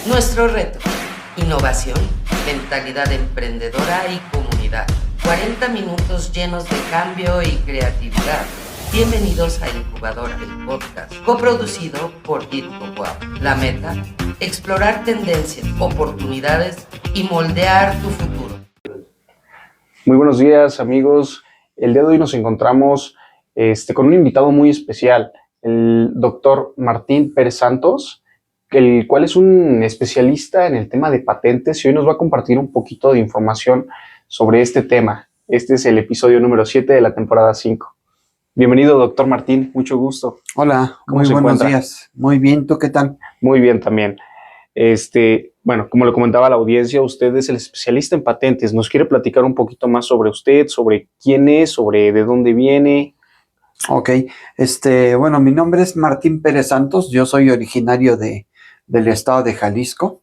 Nuestro reto: innovación, mentalidad emprendedora y comunidad. 40 minutos llenos de cambio y creatividad. Bienvenidos a Incubadora, el podcast, coproducido por GitHub. La meta: explorar tendencias, oportunidades y moldear tu futuro. Muy buenos días, amigos. El día de hoy nos encontramos con un invitado muy especial, el doctor Martín Pérez Santos, el cual es un especialista en el tema de patentes y hoy nos va a compartir un poquito de información sobre este tema. Este es el episodio número 7 de la temporada 5. Bienvenido, doctor Martín, mucho gusto. Hola, muy buenos días. Muy bien, ¿tú qué tal? Muy bien también. Bueno, como le comentaba a la audiencia, usted es el especialista en patentes. ¿Nos quiere platicar un poquito más sobre usted, sobre quién es, sobre de dónde viene? Ok, bueno, mi nombre es Martín Pérez Santos. Yo soy originario del estado de Jalisco.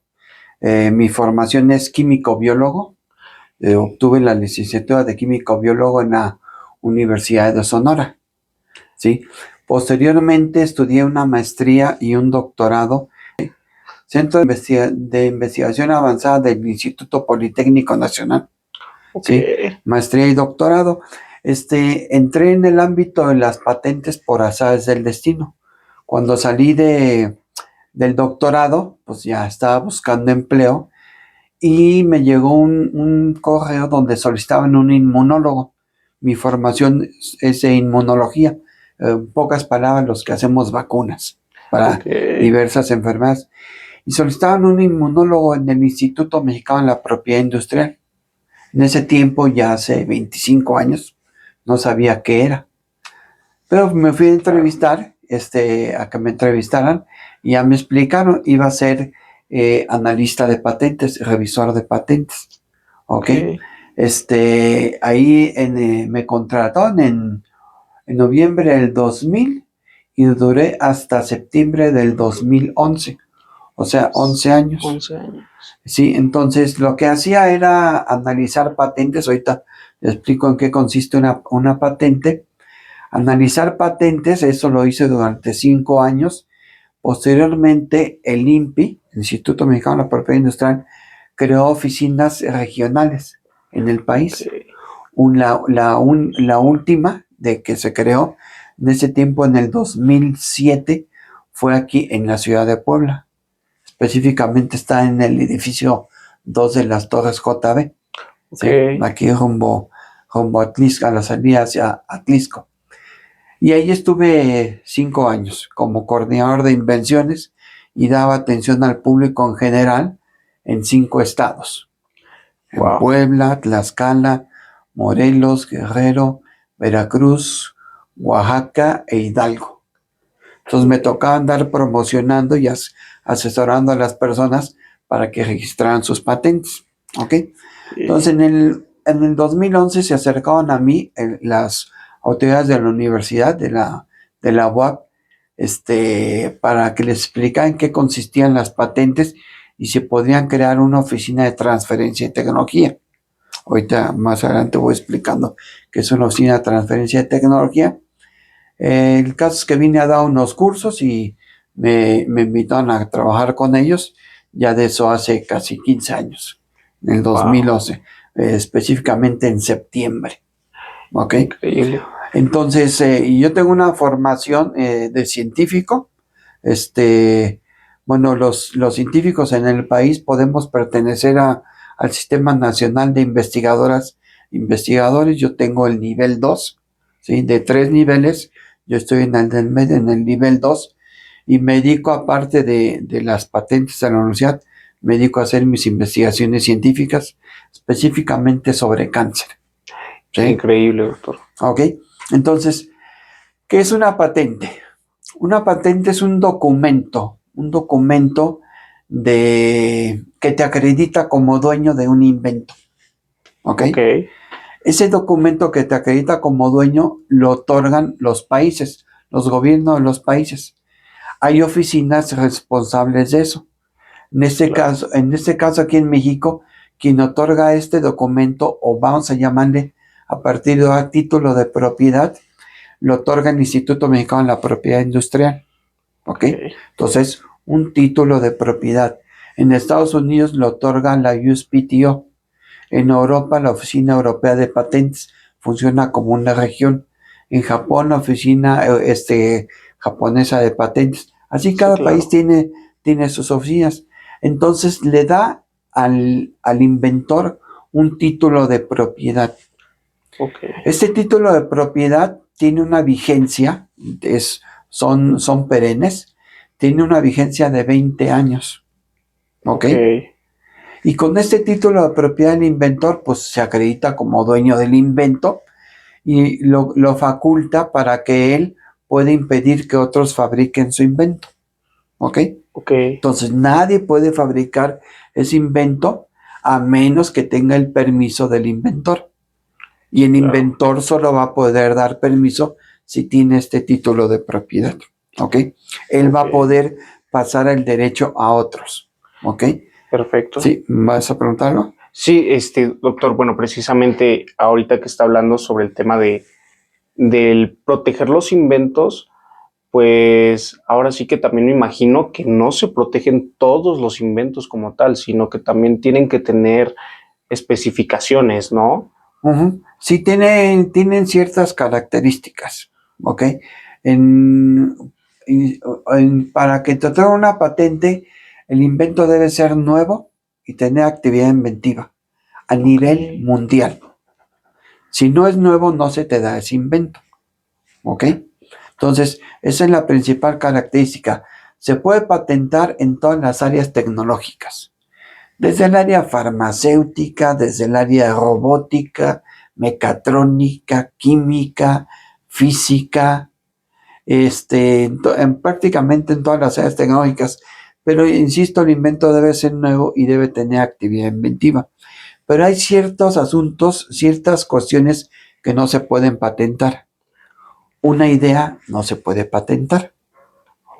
Mi formación es químico-biólogo. Obtuve la licenciatura de químico-biólogo en la Universidad de Sonora. ¿Sí? Posteriormente estudié una maestría y un doctorado Centro de Investigación Avanzada del Instituto Politécnico Nacional. Okay. Sí, maestría y doctorado. Entré en el ámbito de las patentes por azares del destino. Cuando salí del doctorado, pues ya estaba buscando empleo y me llegó un correo donde solicitaban un inmunólogo. Mi formación es de inmunología. En pocas palabras, los que hacemos vacunas para diversas enfermedades. Y solicitaban un inmunólogo en el Instituto Mexicano de la Propiedad Industrial. En ese tiempo, ya hace 25 años, no sabía qué era. Pero me fui a entrevistar, a que me entrevistaran, y ya me explicaron, iba a ser analista de patentes, revisor de patentes. ¿Ok? Ahí me contrataron en noviembre del 2000 y duré hasta septiembre del 2011. O sea, 11 años. 11 años. Sí, entonces lo que hacía era analizar patentes. Ahorita les explico en qué consiste una patente. Analizar patentes, eso lo hice durante 5 años. Posteriormente, el INPI, Instituto Mexicano de la Propiedad Industrial, creó oficinas regionales en el país. Okay. La última de que se creó en ese tiempo, en el 2007, fue aquí en la ciudad de Puebla. Específicamente está en el edificio 2 de las Torres JB. Okay. ¿Sí? Aquí rumbo a Atlisco, a la salida hacia Atlisco. Y ahí estuve 5 años como coordinador de invenciones y daba atención al público en general en 5 estados. Wow. En Puebla, Tlaxcala, Morelos, Guerrero, Veracruz, Oaxaca e Hidalgo. Entonces me tocaba andar promocionando y asesorando a las personas para que registraran sus patentes. ¿Ok? Entonces en el 2011 se acercaron a mí las autoridades de la universidad, de la UAP, para que les explicaran en qué consistían las patentes y si podrían crear una oficina de transferencia de tecnología. Ahorita más adelante voy explicando qué es una oficina de transferencia de tecnología. El caso es que vine a dar unos cursos y me invitaron a trabajar con ellos, ya de eso hace casi 15 años, en el 2011, específicamente en septiembre. ¿Ok? Increíble. Entonces, yo tengo una formación de científico. Bueno, los científicos en el país podemos pertenecer al Sistema Nacional de Investigadores. Yo tengo el nivel 2, ¿sí? De 3 niveles. Yo estoy en el nivel 2 y me dedico, aparte de las patentes de la universidad, me dedico a hacer mis investigaciones científicas, específicamente sobre cáncer. ¿Sí? Increíble, doctor. Ok, entonces, ¿qué es una patente? Una patente es un documento que te acredita como dueño de un invento. ¿Ok? Ese documento que te acredita como dueño lo otorgan los países, los gobiernos de los países. Hay oficinas responsables de eso. En este caso aquí en México, quien otorga este documento, o vamos a llamarle a partir de un título de propiedad, lo otorga el Instituto Mexicano de la Propiedad Industrial. ¿Ok? Entonces, un título de propiedad. En Estados Unidos lo otorga la USPTO. En Europa, la Oficina Europea de Patentes funciona como una región. En Japón, la Oficina Japonesa de Patentes. Así cada país tiene sus oficinas. Entonces le da al inventor un título de propiedad. Okay. Este título de propiedad tiene una vigencia, son perennes, tiene una vigencia de 20 años. ¿Ok? Y con este título de propiedad del inventor, pues se acredita como dueño del invento y lo faculta para que él pueda impedir que otros fabriquen su invento. ¿Ok? Entonces nadie puede fabricar ese invento a menos que tenga el permiso del inventor. Y el inventor solo va a poder dar permiso si tiene este título de propiedad. ¿Ok? Él va a poder pasar el derecho a otros. ¿Ok? Perfecto. Sí, ¿vas a preguntarlo? Sí, doctor, bueno, precisamente ahorita que está hablando sobre el tema del proteger los inventos, pues ahora sí que también me imagino que no se protegen todos los inventos como tal, sino que también tienen que tener especificaciones, ¿no? Uh-huh. Sí, tienen ciertas características, ¿ok? Para que te otorgue una patente, el invento debe ser nuevo y tener actividad inventiva a nivel mundial. Si no es nuevo, no se te da ese invento, ¿ok? Entonces, esa es la principal característica. Se puede patentar en todas las áreas tecnológicas, desde el área farmacéutica, desde el área robótica, mecatrónica, química, física, prácticamente en todas las áreas tecnológicas. Pero insisto, el invento debe ser nuevo y debe tener actividad inventiva. Pero hay ciertos asuntos, ciertas cuestiones que no se pueden patentar. Una idea no se puede patentar,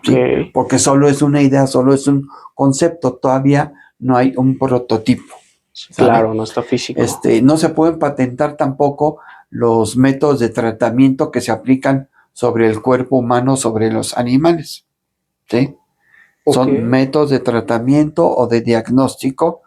¿sí? Porque solo es una idea, solo es un concepto, todavía no hay un prototipo. ¿sabe? Claro, no está físico. No se pueden patentar tampoco los métodos de tratamiento que se aplican sobre el cuerpo humano, sobre los animales, ¿sí? Son métodos de tratamiento o de diagnóstico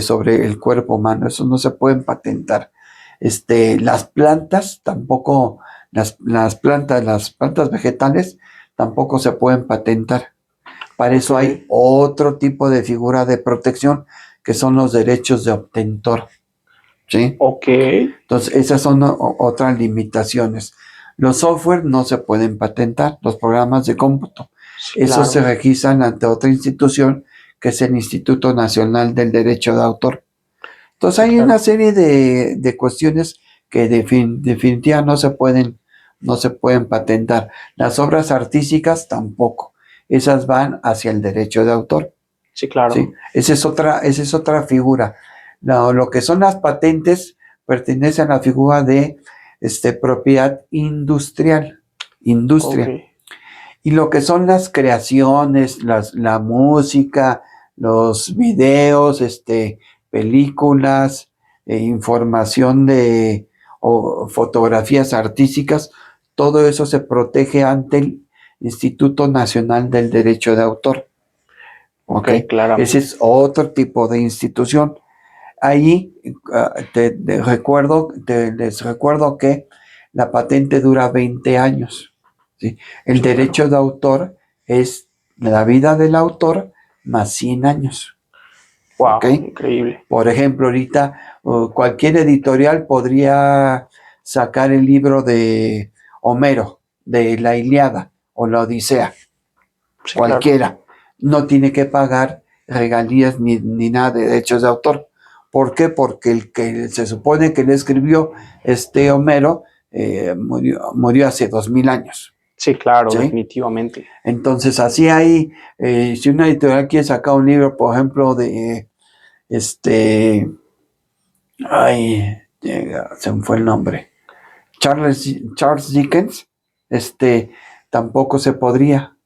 sobre el cuerpo humano. Eso no se pueden patentar. Las plantas tampoco, las plantas vegetales tampoco se pueden patentar. Para eso hay otro tipo de figura de protección que son los derechos de obtentor. ¿Sí? Entonces, esas son otras limitaciones. Los software no se pueden patentar, los programas de cómputo. Esos se registran ante otra institución que es el Instituto Nacional del Derecho de Autor. Entonces hay una serie de cuestiones que definitivamente no se pueden patentar. Las obras artísticas tampoco. Esas van hacia el derecho de autor. Sí, claro. ¿Sí? Esa es otra figura. Lo que son las patentes pertenecen a la figura de propiedad industrial. Industria. Y lo que son las creaciones, la música, los videos, películas, información o fotografías artísticas, todo eso se protege ante el Instituto Nacional del Derecho de Autor. ¿Ok? Claro. Ese es otro tipo de institución. Ahí les recuerdo que la patente dura 20 años. ¿sí? El derecho de autor es la vida del autor más 100 años. Wow, ¿okay? Increíble. Por ejemplo, ahorita cualquier editorial podría sacar el libro de Homero, de la Ilíada o la Odisea. Sí, cualquiera. Claro. No tiene que pagar regalías ni nada de derechos de autor. ¿Por qué? Porque el que se supone que le escribió Homero murió hace 2000 años. Sí, claro, ¿sí? Definitivamente. Entonces, así hay, si una editorial quiere sacar un libro, por ejemplo, de se me fue el nombre, Charles Dickens, tampoco se podría.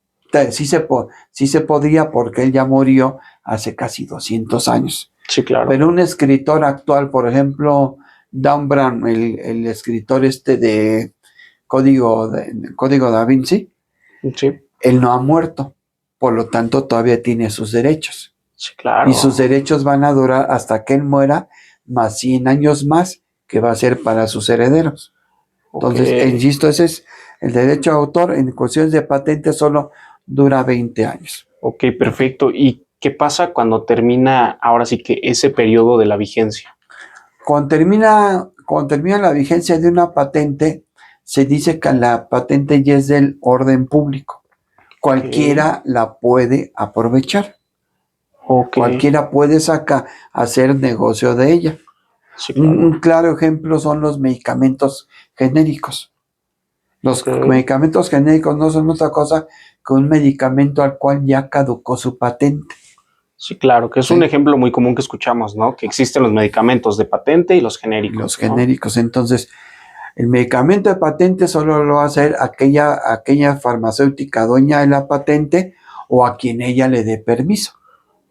Sí se podría porque él ya murió hace casi 200 años. Sí, claro. Pero un escritor actual, por ejemplo, Dan Brown, el escritor de Código Da Vinci, sí. Él no ha muerto, por lo tanto todavía tiene sus derechos. Sí, claro. Y sus derechos van a durar hasta que él muera, más 100 años más, que va a ser para sus herederos. Entonces, Ok. insisto, ese es el derecho de autor. En cuestiones de patente solo dura 20 años. Ok, perfecto. ¿Y qué pasa cuando termina ahora sí que ese periodo de la vigencia? Cuando termina la vigencia de una patente, se dice que la patente ya es del orden público. Cualquiera la puede aprovechar. Ok. Cualquiera puede hacer negocio de ella. Sí, Un claro. claro ejemplo son los medicamentos genéricos. Los Ok. medicamentos genéricos no son otra cosa que un medicamento al cual ya caducó su patente. Sí, claro, que es un ¿Sí? ejemplo muy común que escuchamos, ¿no? Que existen los medicamentos de patente y los genéricos, Los ¿no? genéricos. Entonces, el medicamento de patente solo lo va a hacer aquella farmacéutica dueña de la patente o a quien ella le dé permiso.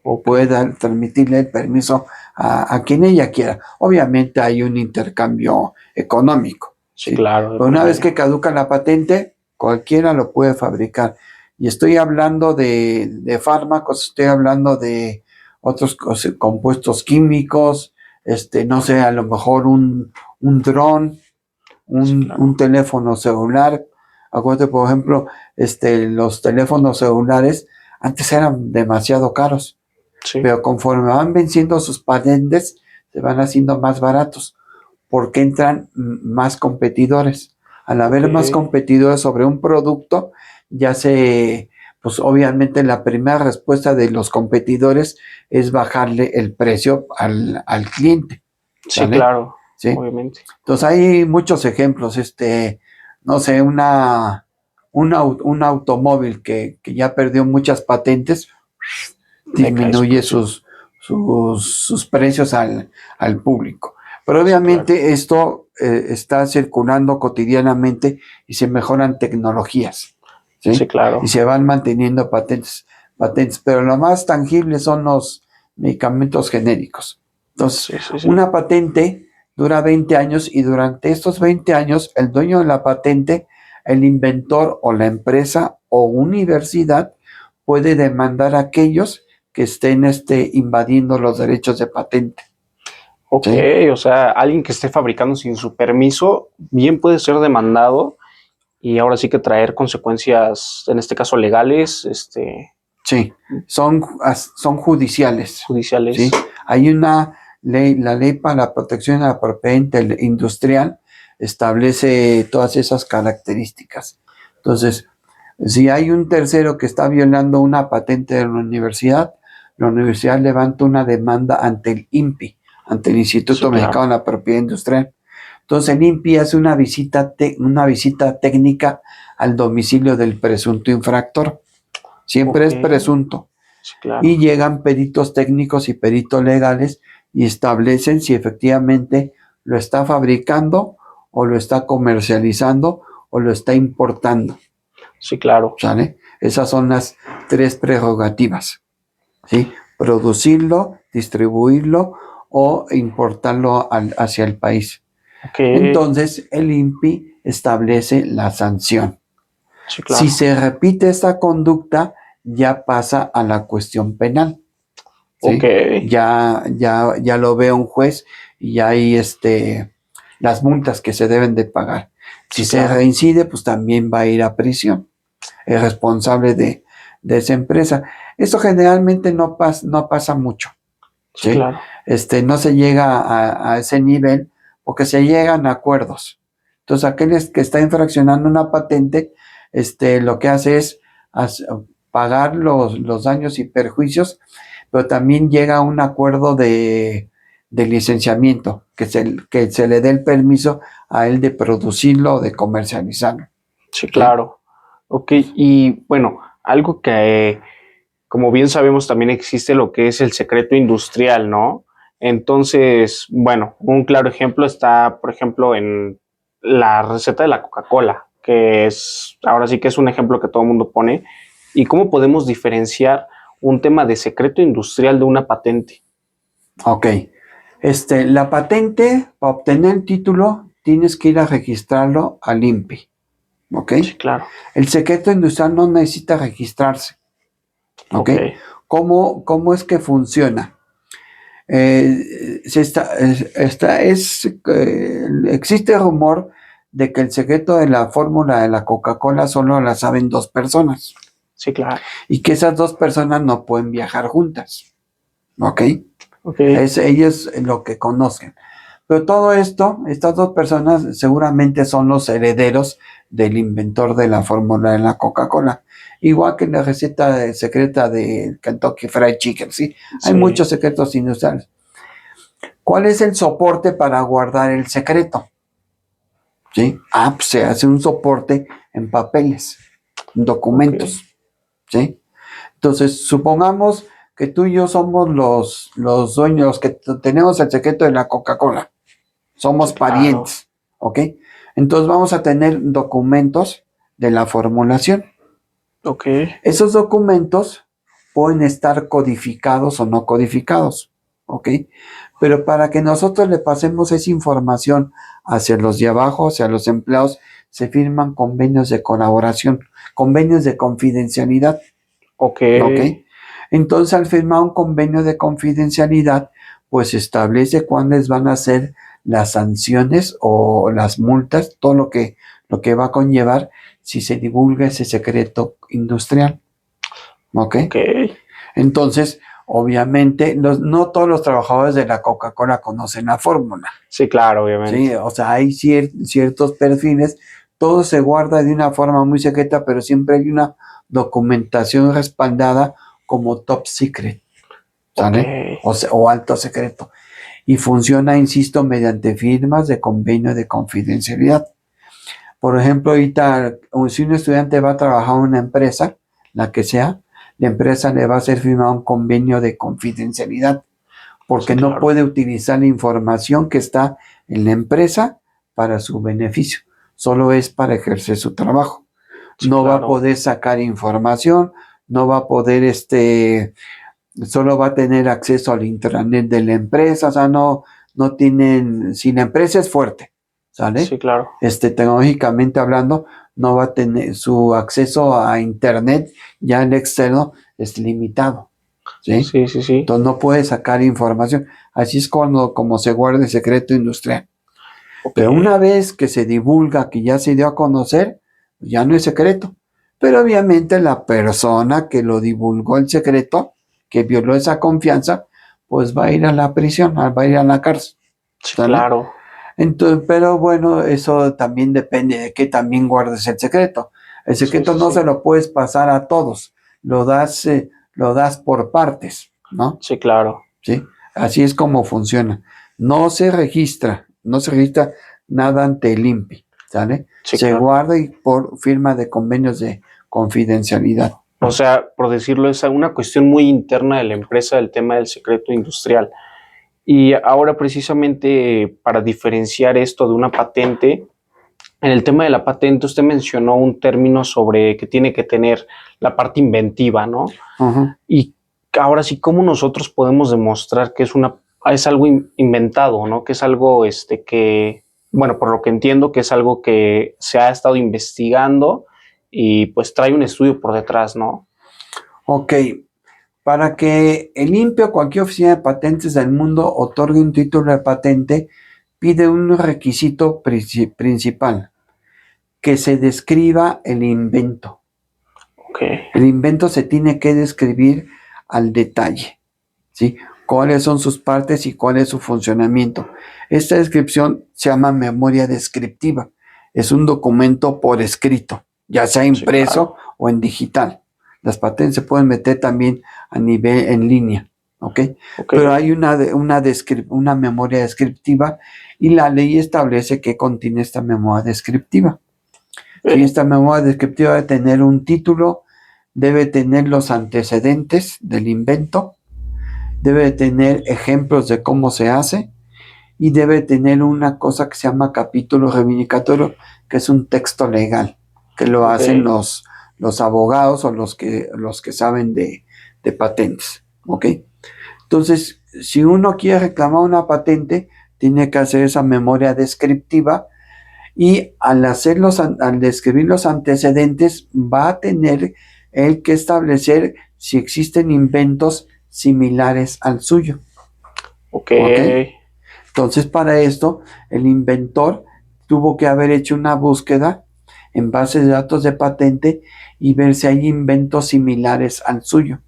O puede transmitirle el permiso a quien ella quiera. Obviamente hay un intercambio económico. Sí, ¿sí? claro, de Pero por una vez medio. que caduca la patente, cualquiera lo puede fabricar. Y estoy hablando de fármacos, estoy hablando de otros compuestos químicos, no sé, a lo mejor un dron, Sí, un claro. teléfono celular. Acuérdate, por ejemplo, los teléfonos celulares antes eran demasiado caros, Sí. pero conforme van venciendo sus patentes, se van haciendo más baratos, porque entran más competidores. Al haber más Ok. competidores sobre un producto, pues obviamente la primera respuesta de los competidores es bajarle el precio al cliente, Sí, ¿sale? claro, ¿Sí? obviamente. Entonces hay muchos ejemplos, no sé, un automóvil que ya perdió muchas patentes, Decae su disminuye precio. sus precios al público. Pero Sí, claro. obviamente esto está circulando cotidianamente y se mejoran tecnologías, Sí, ¿sí? Y claro. se van manteniendo patentes, pero lo más tangible son los medicamentos genéricos. Entonces, Sí, sí, sí. una patente dura 20 años y durante estos 20 años el dueño de la patente, el inventor o la empresa o universidad puede demandar a aquellos que estén invadiendo los derechos de patente. Ok, ¿Sí? o sea, alguien que esté fabricando sin su permiso bien puede ser demandado y ahora sí que traer consecuencias, en este caso legales, Sí, son judiciales. judiciales. ¿Sí? Hay una ley, la ley para la protección de la propiedad industrial establece todas esas características. Entonces, si hay un tercero que está violando una patente de la universidad levanta una demanda ante el INPI, ante el Sí, Instituto Mexicano claro. de la Propiedad Industrial. Entonces el INPI hace una visita técnica al domicilio del presunto infractor. Siempre Ok, es presunto. sí, Y claro. llegan peritos técnicos y peritos legales y establecen si efectivamente lo está fabricando o lo está comercializando o lo está importando. Sí, claro. ¿Sale? Esas son las tres prerrogativas. ¿Sí? Producirlo, distribuirlo o importarlo hacia el país. Ok, Entonces el INPI establece la sanción. sí, Si claro. se repite esta conducta, ya pasa a la cuestión penal. Ok, ¿Sí? Ya lo ve un juez y hay las multas que se deben de pagar. Si sí, se claro. reincide, pues también va a ir a prisión. Es responsable de esa empresa. Eso generalmente no pasa mucho. Sí, ¿Sí? claro. No se llega a ese nivel porque se llegan a acuerdos. Entonces, aquel que está infraccionando una patente, lo que hace es pagar los daños y perjuicios, pero también llega a un acuerdo de licenciamiento, que se le dé el permiso a él de producirlo o de comercializarlo. Sí, ¿Sí? claro. Ok, y bueno, algo que, como bien sabemos, también existe lo que es el secreto industrial, ¿no? Entonces, bueno, un claro ejemplo está, por ejemplo, en la receta de la Coca-Cola, que es, ahora sí que es un ejemplo que todo el mundo pone. ¿Y cómo podemos diferenciar un tema de secreto industrial de una patente? Ok. La patente, para obtener el título, tienes que ir a registrarlo al INPI. ¿Ok? Sí, claro. El secreto industrial no necesita registrarse. ¿Ok? Ok, ¿Cómo es que funciona? Existe rumor de que el secreto de la fórmula de la Coca-Cola solo la saben 2 personas. Sí, claro. Y que esas 2 personas no pueden viajar juntas. ¿Ok? Ok. Ellos lo que conocen. Pero todo esto, estas 2 personas seguramente son los herederos del inventor de la fórmula de la Coca-Cola. Igual que la receta secreta de Kentucky Fried Chicken, ¿sí? Hay Sí. muchos secretos industriales. ¿Cuál es el soporte para guardar el secreto? ¿Sí? Pues se hace un soporte en papeles, en documentos. ¿Sí? Entonces, supongamos que tú y yo somos los dueños, que tenemos el secreto de la Coca-Cola. Somos parientes, ¿ok? Entonces vamos a tener documentos de la formulación. Ok. Esos documentos pueden estar codificados o no codificados, ¿ok? Pero para que nosotros le pasemos esa información hacia los de abajo, hacia los empleados, se firman convenios de colaboración, convenios de confidencialidad. Ok. Entonces, al firmar un convenio de confidencialidad, pues establece cuáles van a ser las sanciones o las multas, todo lo que va a conllevar si se divulga ese secreto industrial. ¿Ok? Entonces, obviamente, no todos los trabajadores de la Coca-Cola conocen la fórmula. Sí, claro, obviamente. Sí, o sea, hay ciertos perfiles, todo se guarda de una forma muy secreta, pero siempre hay una documentación respaldada como top secret, ¿sale? O alto secreto. Y funciona, insisto, mediante firmas de convenio de confidencialidad. Por ejemplo, ahorita, si un estudiante va a trabajar en una empresa, la que sea, la empresa le va a hacer firmar un convenio de confidencialidad, porque Sí, claro. no puede utilizar la información que está en la empresa para su beneficio, solo es para ejercer su trabajo. Sí, no claro. va a poder sacar información, no va a poder, solo va a tener acceso al intranet de la empresa, o sea, no tienen, si la empresa es fuerte, ¿sale? Sí, claro. Tecnológicamente hablando, no va a tener su acceso a internet, ya el externo es limitado, ¿sí? Sí, sí, sí. Entonces no puede sacar información. Así es como se guarda el secreto industrial. Pero una vez que se divulga, que ya se dio a conocer, ya no es secreto. Pero obviamente la persona que lo divulgó el secreto, que violó esa confianza, pues va a ir a la prisión, va a ir a la cárcel. Sí, ¿sale? claro. Entonces, pero bueno, eso también depende de que también guardes el secreto. El secreto Sí, sí, no sí. se lo puedes pasar a todos, lo das por partes, ¿no? Sí, claro. ¿Sí? Así es como funciona. No se registra nada ante el INPI, ¿sale? Sí, Se claro. guarda y por firma de convenios de confidencialidad. O sea, por decirlo, es una cuestión muy interna de la empresa el tema del secreto industrial. Y ahora precisamente para diferenciar esto de una patente, en el tema de la patente usted mencionó un término sobre que tiene que tener la parte inventiva, ¿no? Uh-huh. Y ahora sí, ¿cómo nosotros podemos demostrar que es algo inventado, ¿no? Que es algo que, bueno, por lo que entiendo, que es algo que se ha estado investigando y pues trae un estudio por detrás, ¿no? Ok. Para que el INPI o cualquier oficina de patentes del mundo otorgue un título de patente, pide un requisito principal, que se describa el invento. Okay. El invento se tiene que describir al detalle, ¿sí? Cuáles son sus partes y cuál es su funcionamiento. Esta descripción se llama memoria descriptiva. Es un documento por escrito, ya sea impreso o en digital. Las patentes se pueden meter también a nivel en línea, ¿ok? Pero hay una memoria descriptiva y la ley establece que contiene esta memoria descriptiva. Si esta memoria descriptiva debe tener un título, debe tener los antecedentes del invento, debe tener ejemplos de cómo se hace y debe tener una cosa que se llama capítulo reivindicatorio, que es un texto legal, que lo hacen los abogados o los que saben de patentes, ¿ok? Entonces, si uno quiere reclamar una patente, tiene que hacer esa memoria descriptiva y al describir los antecedentes va a tener el que establecer si existen inventos similares al suyo. Ok. Entonces, para esto, el inventor tuvo que haber hecho una búsqueda en base de datos de patente y ver si hay inventos similares al suyo.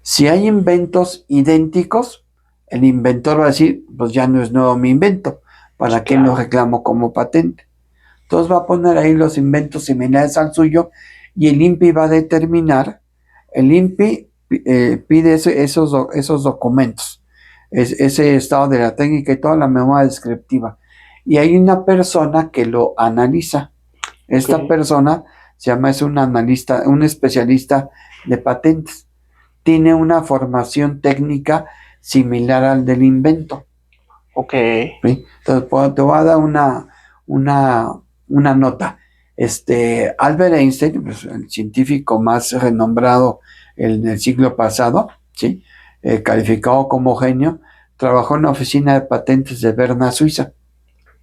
Si hay inventos idénticos, el inventor va a decir, pues ya no es nuevo mi invento, ¿para qué lo reclamo como patente? Entonces va a poner ahí los inventos similares al suyo y el INPI va a determinar, el INPI pide esos documentos, ese estado de la técnica y toda la memoria descriptiva. Y hay una persona que lo analiza. Esta persona se llama, es un analista, un especialista de patentes. Tiene una formación técnica similar al del invento. Ok. ¿Sí? Entonces te voy a dar una nota. Albert Einstein, pues, el científico más renombrado en el siglo pasado, ¿sí? Calificado como genio, trabajó en la oficina de patentes de Berna, Suiza.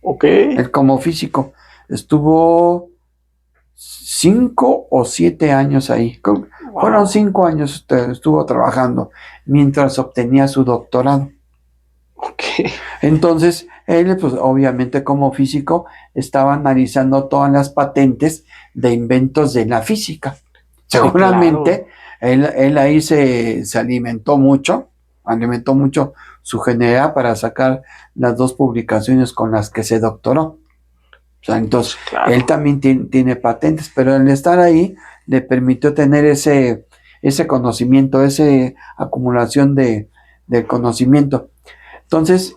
Ok. Él como físico estuvo 5 o 7 años ahí. Fueron 5 años estuvo trabajando mientras obtenía su doctorado. Ok. Entonces, él, pues obviamente como físico, estaba analizando todas las patentes de inventos de la física. Seguramente, él ahí se alimentó mucho su generalidad para sacar las 2 publicaciones con las que se doctoró. O sea, entonces, él también tiene patentes, pero el estar ahí le permitió tener ese conocimiento, esa acumulación de conocimiento. Entonces,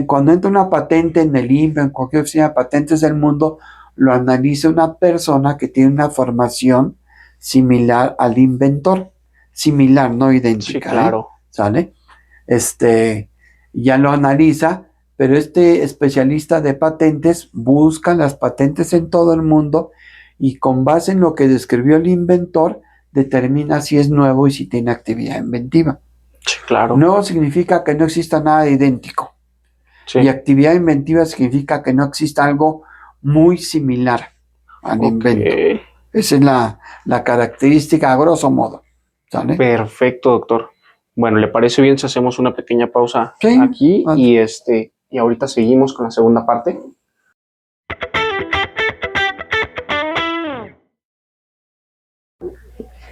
cuando entra una patente en el INPE, en cualquier oficina de patentes del mundo, lo analiza una persona que tiene una formación similar al inventor. Similar, no idéntica. Sí, claro. ¿Sale? Ya lo analiza, pero este especialista de patentes busca las patentes en todo el mundo y con base en lo que describió el inventor, determina si es nuevo y si tiene actividad inventiva. Sí, claro. Nuevo significa que no exista nada idéntico. Sí. Y actividad inventiva significa que no exista algo muy similar al invento. Esa es la característica, a grosso modo. ¿Sale? Perfecto, doctor. Bueno, ¿le parece bien si hacemos una pequeña pausa aquí? Y ahorita seguimos con la segunda parte.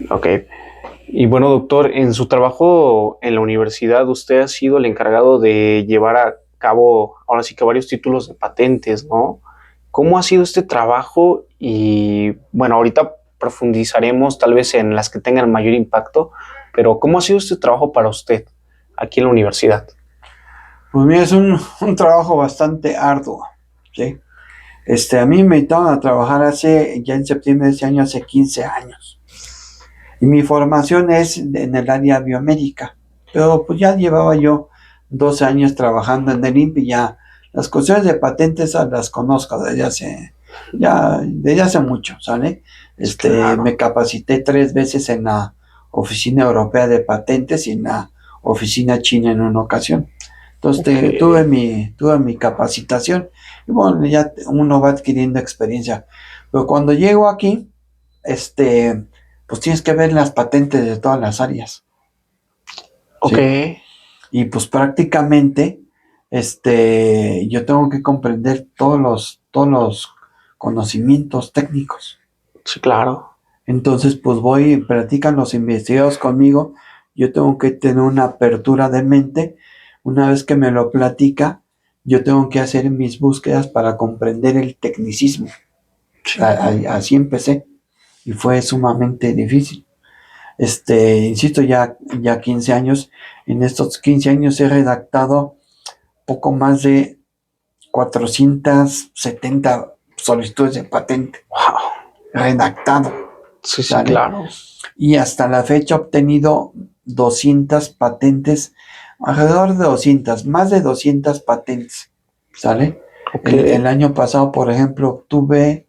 Ok. Y bueno, doctor, en su trabajo en la universidad, usted ha sido el encargado de llevar a cabo, ahora sí que varios títulos de patentes, ¿no? ¿Cómo ha sido este trabajo? Y bueno, ahorita profundizaremos tal vez en las que tengan mayor impacto, pero ¿cómo ha sido este trabajo para usted aquí en la universidad? Pues mira, es un trabajo bastante arduo, ¿sí? A mí me invitaron a trabajar ya en septiembre de este año, hace 15 años. Y mi formación es en el área biomédica, pero pues ya llevaba yo 12 años trabajando en el INPI, ya las cuestiones de patentes las conozco desde hace mucho, ¿sale? Claro. Me capacité 3 veces en la Oficina Europea de Patentes y en la Oficina China en una ocasión. Entonces tuve mi capacitación y bueno, ya uno va adquiriendo experiencia. Pero cuando llego aquí, pues tienes que ver las patentes de todas las áreas. Ok. ¿Sí? Y pues prácticamente, yo tengo que comprender todos los conocimientos técnicos. Sí, claro. Entonces, pues practican los investigadores conmigo, yo tengo que tener una apertura de mente. Una vez que me lo platica, yo tengo que hacer mis búsquedas para comprender el tecnicismo. Sí. Así empecé y fue sumamente difícil. Insisto, ya 15 años. En estos 15 años he redactado poco más de 470 solicitudes de patente. Wow. Redactado. Sí, sí, claro. Y hasta la fecha he obtenido 200 patentes, alrededor de 200, más de 200 patentes, ¿sale? Okay. El año pasado, por ejemplo, obtuve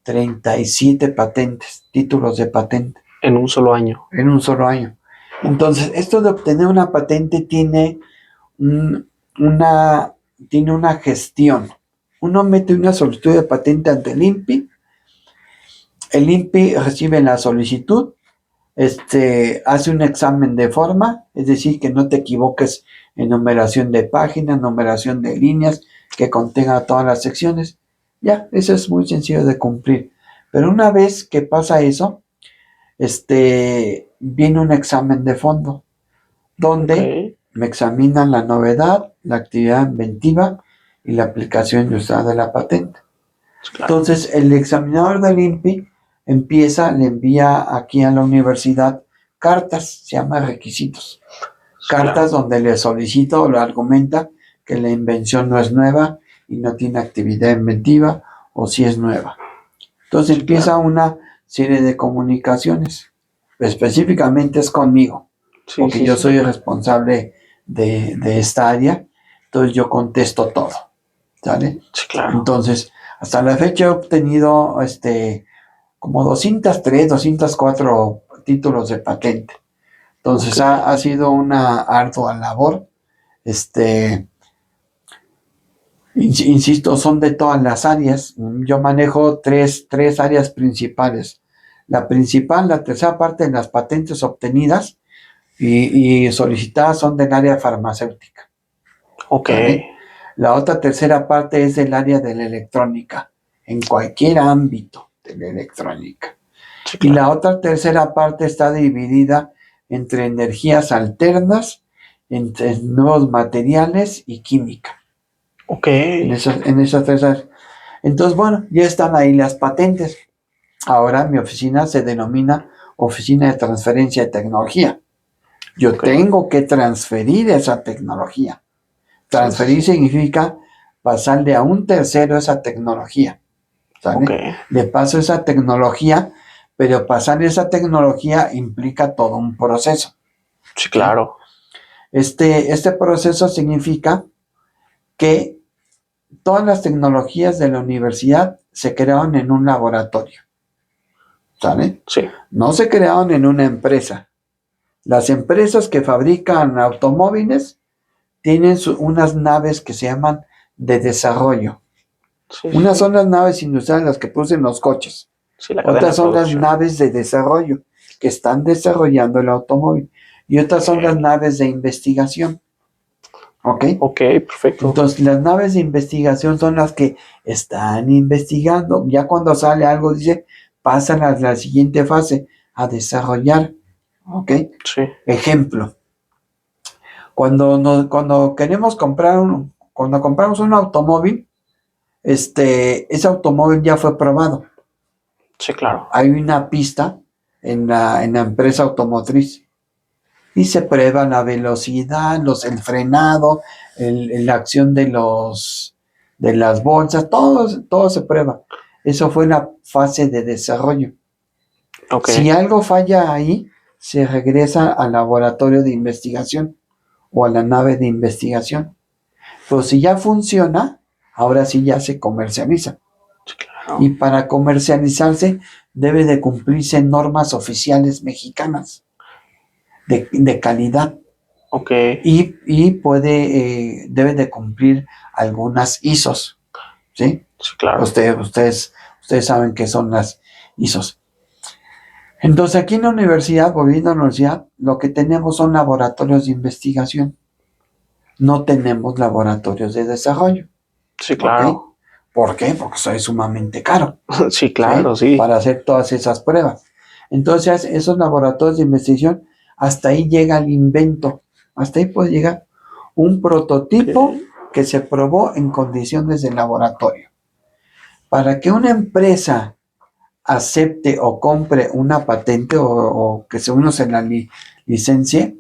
37 patentes, títulos de patente. En un solo año. En un solo año. Entonces, esto de obtener una patente tiene una gestión. Uno mete una solicitud de patente ante el INPI. El INPI recibe la solicitud, hace un examen de forma, es decir, que no te equivoques en numeración de páginas, numeración de líneas, que contenga todas las secciones. Ya, eso es muy sencillo de cumplir. Pero una vez que pasa eso, viene un examen de fondo, donde me examinan la novedad, la actividad inventiva y la aplicación industrial de la patente. Claro. Entonces, el examinador del INPI le envía aquí a la universidad cartas, se llama requisitos. Cartas donde le solicita o le argumenta que la invención no es nueva y no tiene actividad inventiva, o si es nueva. Entonces empieza una serie de comunicaciones. Específicamente es conmigo, porque yo soy el responsable de esta área, entonces yo contesto todo, ¿sale? Sí, claro. Entonces, hasta la fecha he obtenido como 203, 204 títulos de patente. Entonces ha sido una ardua labor. Insisto, son de todas las áreas. Yo manejo tres áreas principales. La principal, la tercera parte de las patentes obtenidas y solicitadas son del área farmacéutica. Ok. ¿Vale? La otra tercera parte es del área de la electrónica, en cualquier ámbito de la electrónica. Sí, claro. Y la otra tercera parte está dividida entre energías alternas, entre nuevos materiales y química. Ok. En esas tres áreas. Entonces, bueno, ya están ahí las patentes. Ahora mi oficina se denomina Oficina de Transferencia de Tecnología. Yo tengo que transferir esa tecnología. Transferir significa pasarle a un tercero esa tecnología. ¿Sale? Le paso esa tecnología, pero pasar esa tecnología implica todo un proceso. Sí, claro. Este proceso significa que todas las tecnologías de la universidad se crearon en un laboratorio. ¿Sale? Sí. No se crearon en una empresa. Las empresas que fabrican automóviles tienen unas naves que se llaman de desarrollo. Unas son las naves industriales, las que producen los coches. Sí, otras son las naves de desarrollo, que están desarrollando el automóvil. Y otras son las naves de investigación. ¿Ok? Ok, perfecto. Entonces, las naves de investigación son las que están investigando. Ya cuando sale algo, dice, pasan a la siguiente fase, a desarrollar. ¿Ok? Sí. Ejemplo. Cuando queremos cuando compramos un automóvil, ese automóvil ya fue probado. Sí, claro. Hay una pista en la empresa automotriz y se prueba la velocidad, el frenado, la acción de las bolsas, todo se prueba. Eso fue la fase de desarrollo. Okay. Si algo falla ahí, se regresa al laboratorio de investigación o a la nave de investigación. Pero si ya funciona, ahora sí ya se comercializa. Sí, claro. Y para comercializarse debe de cumplirse normas oficiales mexicanas de calidad. Ok. Y debe de cumplir algunas ISOs. ¿Sí? Sí, claro. Ustedes saben qué son las ISOs. Entonces aquí en la universidad, volviendo a la universidad, lo que tenemos son laboratorios de investigación. No tenemos laboratorios de desarrollo. Sí, claro. ¿Okay? ¿Por qué? Porque eso es sumamente caro. Sí, claro, sí. Para hacer todas esas pruebas. Entonces, esos laboratorios de investigación, hasta ahí llega el invento. Hasta ahí puede llegar un prototipo que se probó en condiciones de laboratorio. Para que una empresa acepte o compre una patente o que uno se la licencie,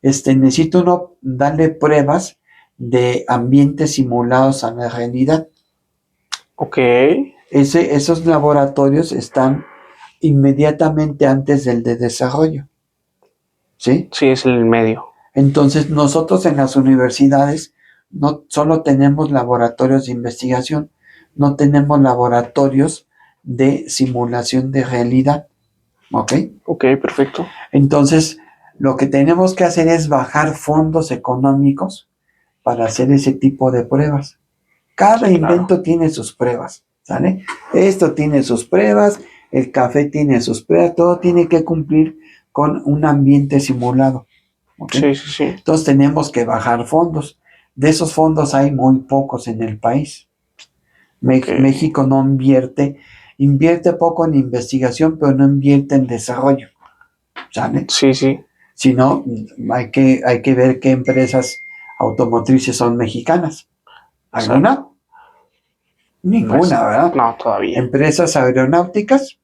necesita uno darle pruebas de ambientes simulados a la realidad. Ok. Esos laboratorios están inmediatamente antes del de desarrollo. ¿Sí? Sí, es el medio. Entonces, nosotros en las universidades no solo tenemos laboratorios de investigación, no tenemos laboratorios de simulación de realidad. ¿Ok? Ok, perfecto. Entonces, lo que tenemos que hacer es bajar fondos económicos para hacer ese tipo de pruebas. Cada invento tiene sus pruebas, ¿sale? Esto tiene sus pruebas, el café tiene sus pruebas, todo tiene que cumplir con un ambiente simulado. ¿Ok? Sí, sí, sí. Entonces tenemos que bajar fondos. De esos fondos hay muy pocos en el país. Ok. México no invierte poco en investigación, pero no invierte en desarrollo. ¿Sale? Sí, sí. Si no, hay que ver qué empresas automotrices son mexicanas. ¿Alguna? Ninguna, Pues, ¿verdad? no, todavía. Empresas aeronáuticas,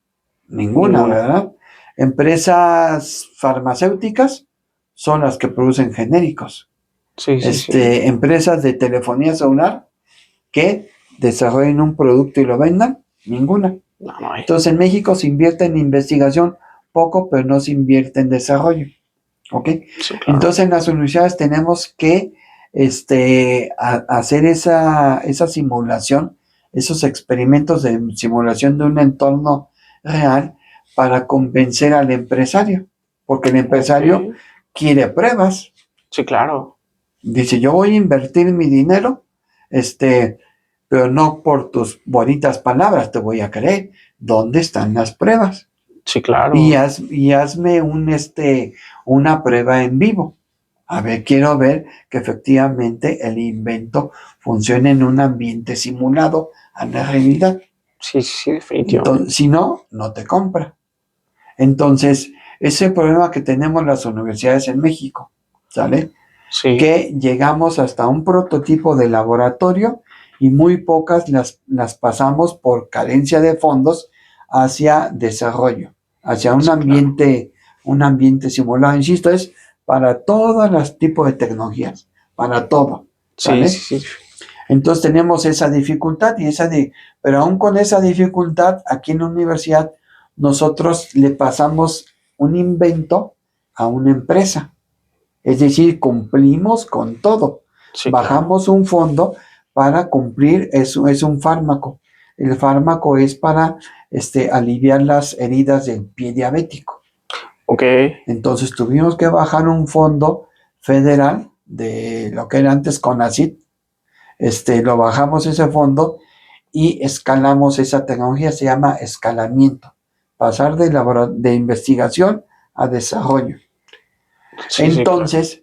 ninguna, Ninguna. ¿verdad? Empresas farmacéuticas son las que producen genéricos. Sí, sí, sí. Empresas de telefonía celular que desarrollen un producto y lo vendan, ninguna. No, no hay. Entonces en México se invierte en investigación poco, pero no se invierte en desarrollo. ¿Ok? Sí, claro. Entonces en las universidades tenemos que hacer esa simulación, esos experimentos de simulación de un entorno real para convencer al empresario, porque el empresario Ok. quiere pruebas. Sí, claro. Dice, yo voy a invertir mi dinero, pero no por tus bonitas palabras te voy a creer. ¿Dónde están las pruebas? Sí, claro. Y hazme una prueba en vivo. A ver, quiero ver que efectivamente el invento funcione en un ambiente simulado a la realidad. Sí, sí, sí, definitivamente. Entonces, si no, no te compra. Entonces, ese es el problema que tenemos las universidades en México, ¿sale? Sí. Que llegamos hasta un prototipo de laboratorio y muy pocas las pasamos por carencia de fondos hacia desarrollo, hacia un Sí, ambiente simulado. Insisto, es para todos los tipos de tecnologías, para todo, sí, ¿vale? sí, sí. Entonces tenemos esa dificultad pero aún con esa dificultad, aquí en la universidad, nosotros le pasamos un invento a una empresa. Es decir, cumplimos con todo. Sí, Bajamos un fondo para cumplir, es un fármaco. El fármaco es para aliviar las heridas del pie diabético. Ok. Entonces tuvimos que bajar un fondo federal de lo que era antes CONACYT. Lo bajamos ese fondo y escalamos esa tecnología, se llama escalamiento. Pasar de investigación a desarrollo. Sí, Entonces,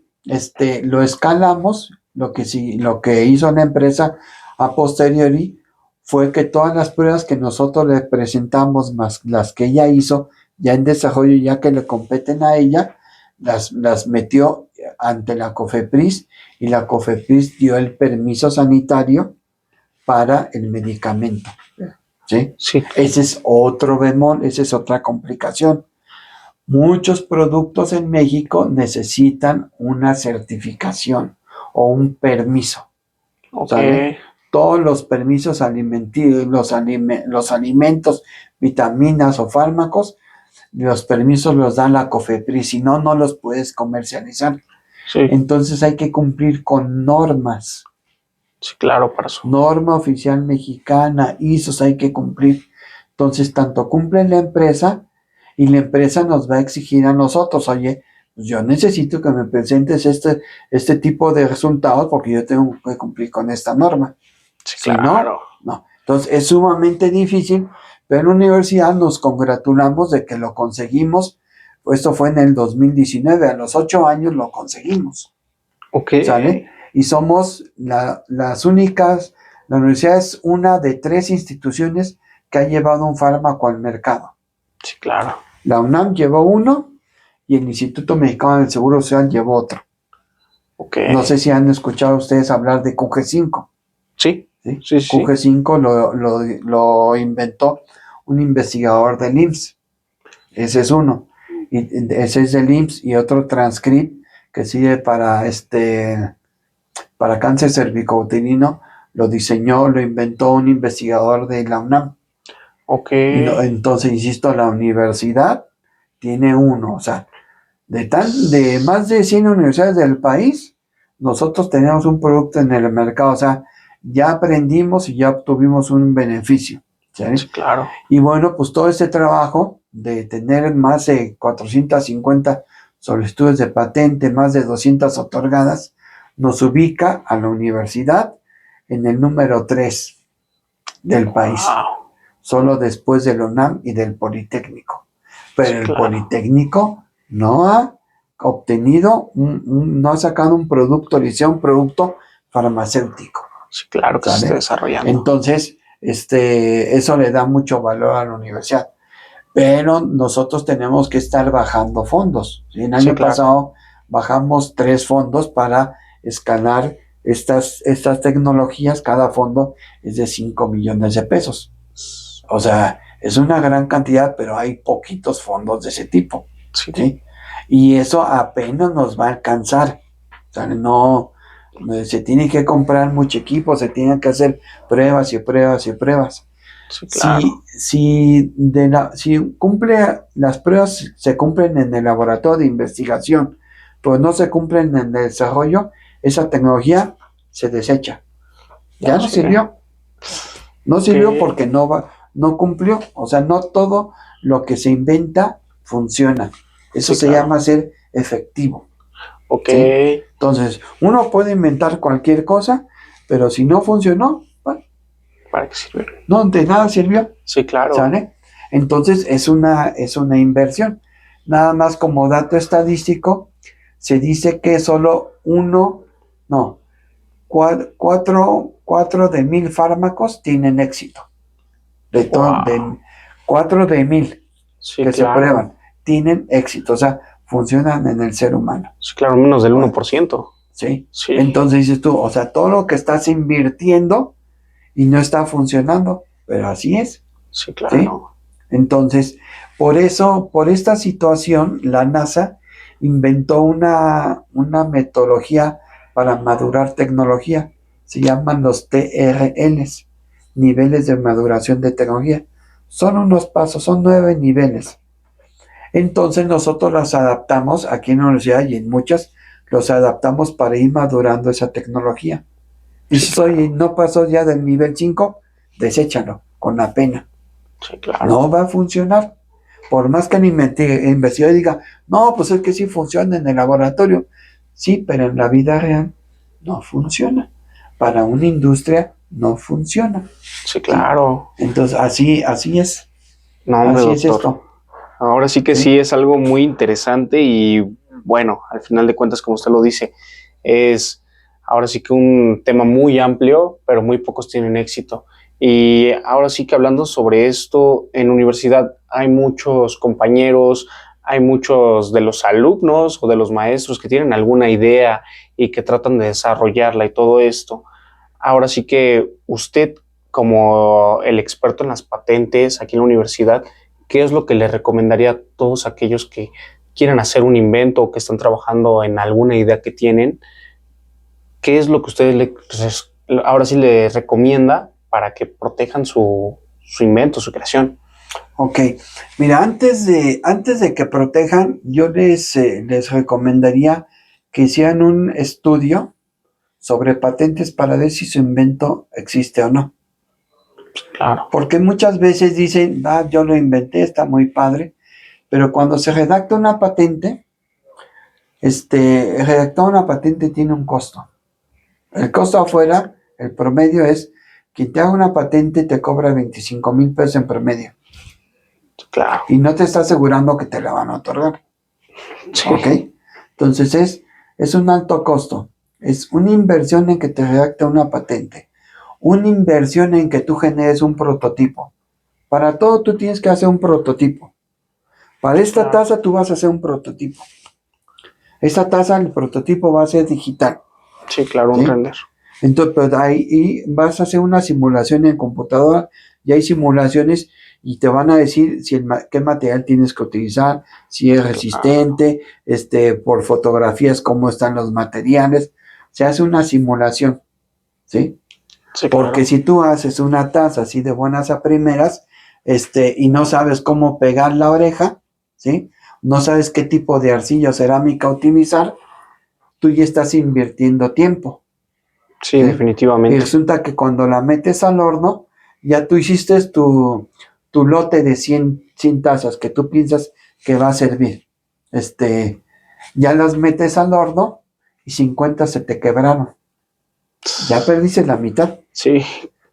lo escalamos, lo que hizo la empresa a posteriori fue que todas las pruebas que nosotros le presentamos, más las que ella hizo, ya en desarrollo, ya que le competen a ella, las metió ante la COFEPRIS y la COFEPRIS dio el permiso sanitario para el medicamento. ¿Sí? Sí. Ese es otro bemol, esa es otra complicación. Muchos productos en México necesitan una certificación o un permiso. Ok. ¿Sale? Todos los permisos alimenticios, los alimentos, vitaminas o fármacos, los permisos los da la COFEPRIS, si no, no los puedes comercializar. Sí. Entonces hay que cumplir con normas. Sí, claro, para eso. Norma oficial mexicana, ISOs hay que cumplir. Entonces, tanto cumple la empresa y la empresa nos va a exigir a nosotros, oye, pues yo necesito que me presentes este tipo de resultados porque yo tengo que cumplir con esta norma. Sí, Si claro. no. Entonces, es sumamente difícil, pero en la universidad nos congratulamos de que lo conseguimos. Esto fue en el 2019, a los 8 años lo conseguimos. Ok. ¿Sale? Y somos las únicas, la universidad es una de 3 instituciones que ha llevado un fármaco al mercado. Sí, claro. La UNAM llevó uno y el Instituto Mexicano del Seguro Social llevó otro. Ok. No sé si han escuchado ustedes hablar de QG5. Sí. ¿Sí? Sí, sí. QG5 lo inventó un investigador del IMSS. Ese es uno. Y ese es del IMSS y otro Transcript que sirve para cáncer cervicouterino, lo diseñó, lo inventó un investigador de la UNAM. Ok. Entonces, insisto, la universidad tiene uno, o sea, de más de 100 universidades del país, nosotros tenemos un producto en el mercado, o sea, ya aprendimos y ya obtuvimos un beneficio. ¿Sí? Sí, claro. Y bueno, pues todo este trabajo de tener más de 450 solicitudes de patente, más de 200 otorgadas, nos ubica a la universidad en el número 3 del país, solo después del UNAM y del Politécnico. Pero Sí, el claro. Politécnico no ha obtenido, no ha sacado un producto, le hicieron un producto farmacéutico. Sí, claro que se está desarrollando. Entonces, eso le da mucho valor a la universidad. Pero nosotros tenemos que estar bajando fondos. ¿Sí? El año pasado bajamos 3 fondos para escalar estas tecnologías. Cada fondo es de 5 millones de pesos. O sea, es una gran cantidad, pero hay poquitos fondos de ese tipo. ¿Sí? Y eso apenas nos va a alcanzar. O sea, no se tiene que comprar mucho equipo, se tienen que hacer pruebas y pruebas y pruebas. Sí, claro. Si las pruebas se cumplen en el laboratorio de investigación, pero no se cumplen en el desarrollo, esa tecnología se desecha. Ya no sirvió. No sirvió porque no cumplió. O sea, no todo lo que se inventa funciona. Eso se llama ser efectivo. Ok. ¿Sí? Entonces, uno puede inventar cualquier cosa, pero si no funcionó, bueno, ¿para qué sirve? No, de nada sirvió. Sí, claro. ¿Sale? Entonces, es una inversión. Nada más como dato estadístico, se dice que solo 4 de 1000 fármacos tienen éxito. De 4 de 1000 que se prueban, tienen éxito. O sea, funcionan en el ser humano. Sí, claro, menos del 1%. ¿Sí? Entonces dices tú, o sea, todo lo que estás invirtiendo y no está funcionando, pero así es. Sí, claro. ¿Sí? Entonces, por esta situación, la NASA inventó una metodología para madurar tecnología. Se llaman los TRLs, niveles de maduración de tecnología. Son unos pasos, son 9 niveles. Entonces nosotros los adaptamos aquí en la universidad y en muchas, los adaptamos para ir madurando esa tecnología. Dices, oye, no pasó ya del nivel 5, deséchalo, con la pena. Sí, claro. No va a funcionar. Por más que el investigador diga, no, pues es que sí funciona en el laboratorio. Sí, pero en la vida real no funciona. Para una industria no funciona. Sí, claro. ¿Sí? Entonces, así es. No, hombre, así doctor. Es esto. Ahora sí que sí es algo muy interesante y bueno, al final de cuentas, como usted lo dice, es ahora sí que un tema muy amplio, pero muy pocos tienen éxito. Y ahora sí que hablando sobre esto, en universidad hay muchos compañeros, hay muchos de los alumnos o de los maestros que tienen alguna idea y que tratan de desarrollarla y todo esto. Ahora sí que usted, como el experto en las patentes aquí en la universidad, ¿qué es lo que le recomendaría a todos aquellos que quieren hacer un invento o que están trabajando en alguna idea que tienen? ¿Qué es lo que usted ahora sí le recomienda para que protejan su invento, su creación? Ok, mira, antes de que protejan, yo les recomendaría que hicieran un estudio sobre patentes para ver si su invento existe o no. Claro. Porque muchas veces dicen, yo lo inventé, está muy padre, pero cuando se redacta una patente, redactar una patente tiene un costo. El costo afuera, el promedio es, quien te haga una patente te cobra 25,000 pesos en promedio. Claro. Y no te está asegurando que te la van a otorgar. Sí. ¿Ok? Entonces es un alto costo. Es una inversión en que te redacte una patente. Una inversión en que tú generes un prototipo. Para todo tú tienes que hacer un prototipo. Para esta taza tú vas a hacer un prototipo. Esta taza, el prototipo va a ser digital. Sí, claro, un render. Entonces, pues ahí vas a hacer una simulación en computadora. Y hay simulaciones y te van a decir qué material tienes que utilizar, si es resistente, por fotografías cómo están los materiales. Se hace una simulación, ¿sí? Sí, porque si tú haces una taza así de buenas a primeras, y no sabes cómo pegar la oreja, ¿sí? No sabes qué tipo de arcilla o cerámica utilizar, tú ya estás invirtiendo tiempo. Sí, definitivamente. Y resulta que cuando la metes al horno, ya tú hiciste tu lote de 100 tazas que tú piensas que va a servir. Ya las metes al horno y 50 se te quebraron. Ya perdiste la mitad. Sí.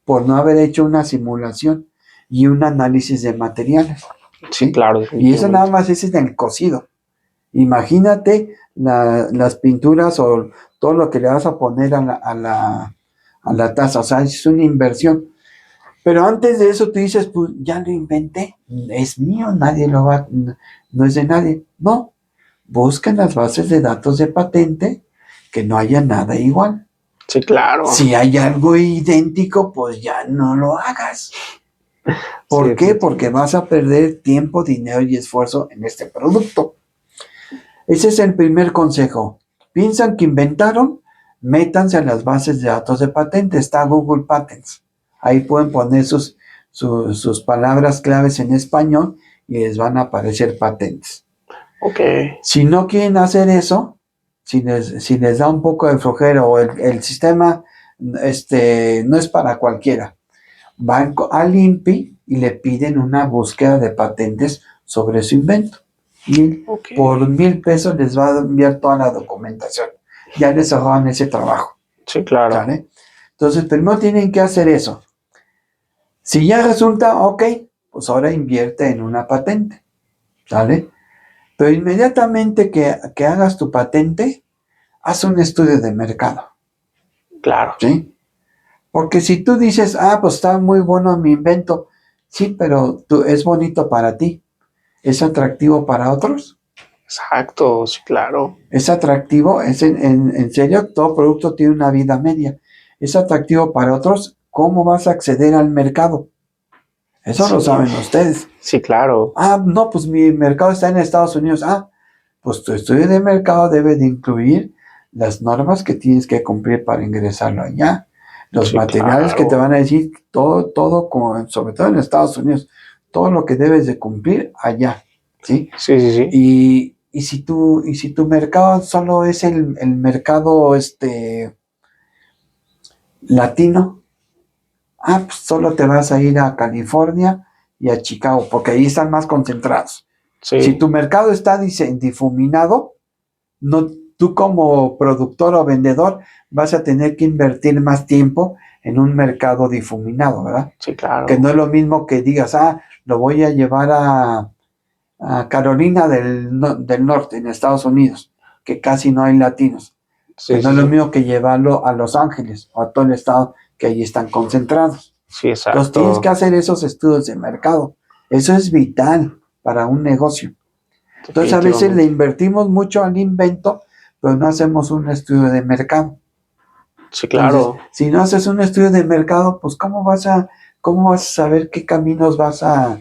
Por no haber hecho una simulación y un análisis de materiales. Sí, claro. Y eso nada más es en el cocido. Imagínate las pinturas o todo lo que le vas a poner a la taza. O sea, es una inversión. Pero antes de eso tú dices, pues ya lo inventé, es mío, nadie lo va, no es de nadie. No, busca en las bases de datos de patente que no haya nada igual. Sí, claro. Si hay algo idéntico, pues ya no lo hagas. ¿Por Sí, qué? Porque vas a perder tiempo, dinero y esfuerzo en este producto. Ese es el primer consejo. Piensan que inventaron, métanse a las bases de datos de patente. Está Google Patents. Ahí pueden poner sus palabras claves en español y les van a aparecer patentes. Ok. Si no quieren hacer eso, si les da un poco de flojera o el sistema no es para cualquiera, van al INPI y le piden una búsqueda de patentes sobre su invento. Y por $1,000 les va a enviar toda la documentación. Ya les ahorran ese trabajo. Sí, claro. ¿Sale? Entonces, primero tienen que hacer eso. Si ya resulta, ok, pues ahora invierte en una patente. ¿Sale? Pero inmediatamente que hagas tu patente, haz un estudio de mercado. Claro. ¿Sí? Porque si tú dices, pues está muy bueno mi invento, sí, pero es bonito para ti, ¿es atractivo para otros? Exacto, sí, claro. ¿Es atractivo? En serio, todo producto tiene una vida media. ¿Es atractivo para otros? ¿Cómo vas a acceder al mercado? Eso Sí. lo saben ustedes. Sí, claro. No, pues mi mercado está en Estados Unidos. Pues tu estudio de mercado debe de incluir las normas que tienes que cumplir para ingresarlo allá. Los Sí, materiales claro. que te van a decir, todo, sobre todo en Estados Unidos, todo lo que debes de cumplir allá, ¿sí? Sí, sí, sí. Y si tu mercado solo es el mercado latino, pues solo te vas a ir a California y a Chicago, porque ahí están más concentrados. Sí. Si tu mercado está difuminado, no, tú como productor o vendedor vas a tener que invertir más tiempo en un mercado difuminado, ¿verdad? Sí, claro. Que no es lo mismo que digas, lo voy a llevar a Carolina del Norte, en Estados Unidos, que casi no hay latinos. Sí, no es lo mismo que llevarlo a Los Ángeles o a todo el estado que allí están concentrados. Sí, exacto. Entonces tienes que hacer esos estudios de mercado. Eso es vital para un negocio. Entonces a veces le invertimos mucho al invento, pero no hacemos un estudio de mercado. Sí, claro. Entonces, si no haces un estudio de mercado, pues ¿cómo vas a saber qué caminos vas a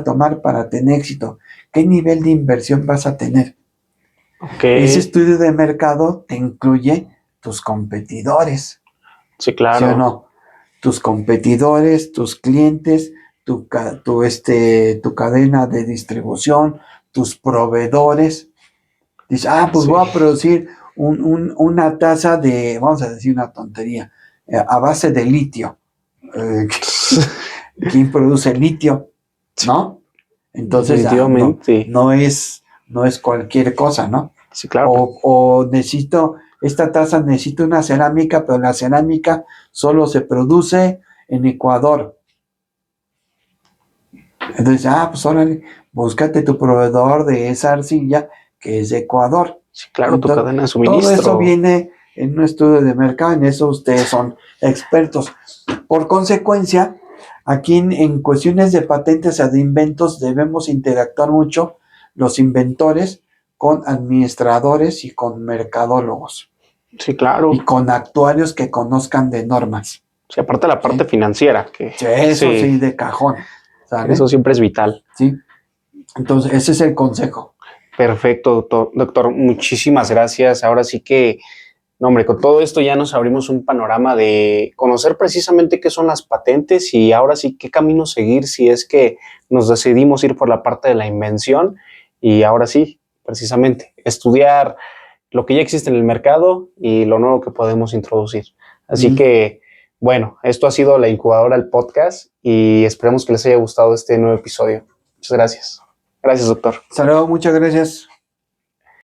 tomar para tener éxito? ¿Qué nivel de inversión vas a tener? Okay. Ese estudio de mercado te incluye tus competidores. Sí, claro. ¿Sí o no? Tus competidores, tus clientes, tu cadena de distribución, tus proveedores. Dices, pues Sí. voy a producir una taza de, vamos a decir una tontería, a base de litio. ¿Quién produce litio? ¿No? Entonces, no es cualquier cosa, ¿no? Sí, claro. O necesito una cerámica, pero la cerámica solo se produce en Ecuador. Entonces, pues órale, búscate tu proveedor de esa arcilla que es de Ecuador. Sí, claro. Entonces, tu cadena de suministro. Todo eso viene en un estudio de mercado, en eso ustedes son expertos. Por consecuencia, aquí en cuestiones de patentes o de inventos debemos interactuar mucho los inventores con administradores y con mercadólogos. Sí, claro. Y con actuarios que conozcan de normas. Sí, aparte de la parte financiera. Eso sí, de cajón. ¿Sale? Eso siempre es vital. Sí. Entonces, ese es el consejo. Perfecto, doctor. Muchísimas gracias. Ahora sí que, hombre, con todo esto ya nos abrimos un panorama de conocer precisamente qué son las patentes y ahora sí qué camino seguir si es que nos decidimos ir por la parte de la invención y ahora sí, precisamente, estudiar lo que ya existe en el mercado y lo nuevo que podemos introducir. Así que, bueno, esto ha sido La Incubadora, el podcast, y esperemos que les haya gustado este nuevo episodio. Muchas gracias. Gracias, doctor. Saludos, muchas gracias.